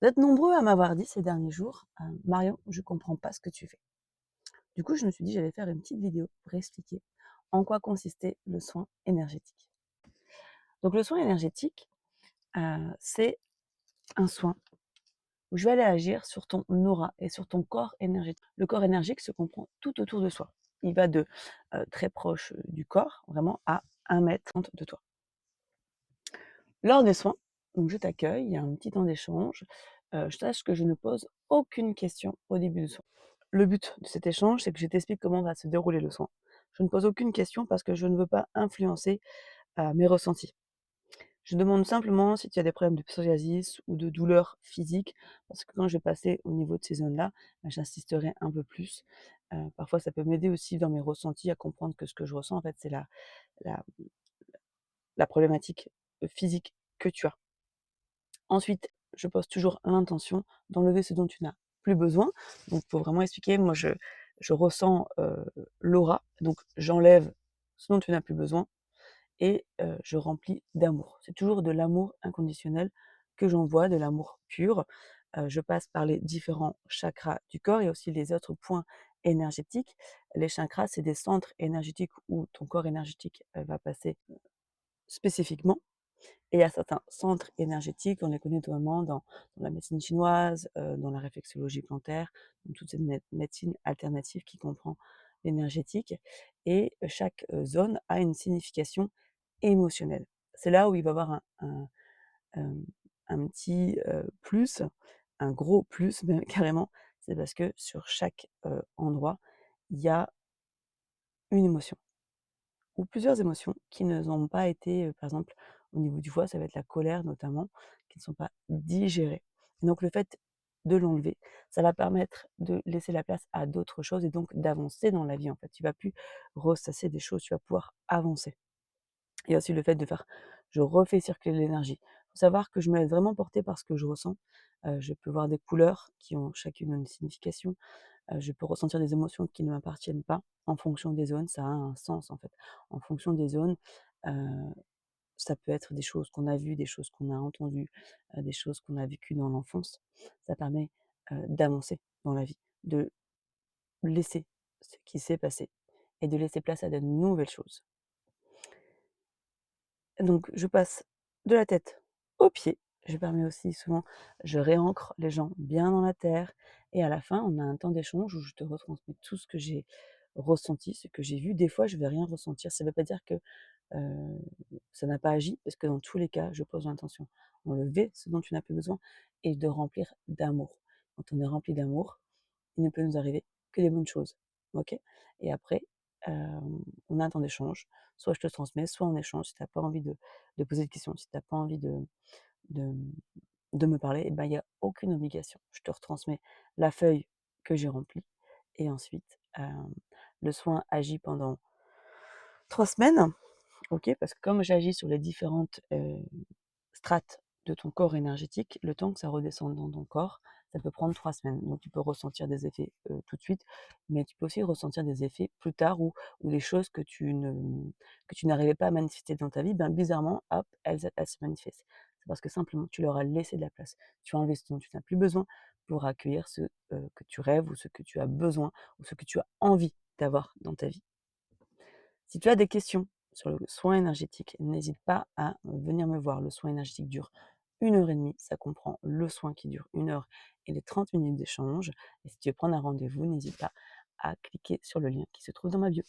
Vous êtes nombreux à m'avoir dit ces derniers jours, «Marion, je comprends pas ce que tu fais». Du coup, je me suis dit, j'allais faire une petite vidéo pour expliquer en quoi consistait le soin énergétique. Donc le soin énergétique, c'est un soin où je vais aller agir sur ton aura et sur ton corps énergétique. Le corps énergétique se comprend tout autour de soi. Il va de, très proche, du corps, vraiment à 1 m de toi. Lors des soins, donc je t'accueille, il y a un petit temps d'échange, sache que je ne pose aucune question au début du soin. Le but de cet échange, c'est que je t'explique comment va se dérouler le soin. Je ne pose aucune question parce que je ne veux pas influencer, mes ressentis. Je demande simplement si tu as des problèmes de psoriasis ou de douleurs physiques, parce que quand je vais passer au niveau de ces zones-là, j'insisterai un peu plus. Parfois ça peut m'aider aussi dans mes ressentis à comprendre que ce que je ressens en fait c'est la la problématique, physique que tu as. Ensuite, je pose toujours l'intention d'enlever ce dont tu n'as plus besoin. Donc, il faut vraiment expliquer, moi je ressens, l'aura, donc j'enlève ce dont tu n'as plus besoin et je remplis d'amour. C'est toujours de l'amour inconditionnel que j'envoie, de l'amour pur. Je passe par les différents chakras du corps et aussi les autres points énergétiques. Les chakras, c'est des centres énergétiques où ton corps énergétique, va passer spécifiquement. Et il y a certains centres énergétiques, on les connaît notamment dans la médecine chinoise, dans la réflexologie plantaire, dans toute cette médecine alternative qui comprend l'énergétique et chaque, zone a une signification émotionnelle. C'est là où il va y avoir hem, un petit, plus, un gros plus même carrément, c'est parce que sur chaque, endroit, il y a une émotion. Ou plusieurs émotions qui ne ont pas été, par exemple, au niveau du foie, ça va être la colère notamment, qui ne sont pas digérées. Et donc le fait de l'enlever, ça va permettre de laisser la place à d'autres choses et donc d'avancer dans la vie, en fait. Tu vas plus ressasser des choses, tu vas pouvoir avancer. Il y a aussi le fait de faire je refais circuler l'énergie. Il faut savoir que je me laisse vraiment porter par ce que je ressens. Je peux voir des couleurs qui ont chacune une signification. Je peux ressentir des émotions qui ne m'appartiennent pas en fonction des zones, ça a un sens en fait. En fonction des zones, heu, ça peut être des choses qu'on a vues, des choses qu'on a entendues, des choses qu'on a vécues dans l'enfance. Ça permet, d'avancer dans la vie, de laisser ce qui s'est passé et de laisser place à de nouvelles choses. Donc je passe de la tête aux pieds. Je permets aussi souvent je réancre les gens bien dans la terre et à la fin, on a un temps d'échange où je te retransmets tout ce que j'ai ressenti, ce que j'ai vu. Des fois, je vais rien ressentir. Ça ne veut pas dire que, heu, ça n'a pas agi parce que dans tous les cas, je pose l'intention d'enlever ce dont tu n'as plus besoin et de remplir d'amour. Quand on est rempli d'amour, il ne peut nous arriver que des bonnes choses. OK? Et après, on a un temps d'échange. Soit je te transmets, soit on échange. Si tu as pas envie de poser de questions, si tu as pas envie de de me parler, et ben, il y a aucune obligation. Je te retransmets la feuille que j'ai remplie et ensuite, le soin agit pendant 3 semaines, OK? Parce que comme j'agis sur les différentes, strates de ton corps énergétique, le temps que ça redescende dans ton corps, ça peut prendre 3 semaines. Donc tu peux ressentir des effets, tout de suite, mais tu peux aussi ressentir des effets plus tard ou des choses que tu n'arrivais pas à manifester dans ta vie, ben, bizarrement, hop, elles se manifestent. C'est parce que simplement tu leur as laissé de la place. Tu as enlevé ce dont tu n'as plus besoin pour accueillir ce, que tu rêves ou ce que tu as besoin ou ce que tu as envie d'avoir dans ta vie. Si tu as des questions sur le soin énergétique, n'hésite pas à venir me voir. Le soin énergétique dure 1 h 30. Ça comprend le soin qui dure 1 heure et les 30 minutes d'échange. Et si tu veux prendre un rendez-vous, n'hésite pas à cliquer sur le lien qui se trouve dans ma bio.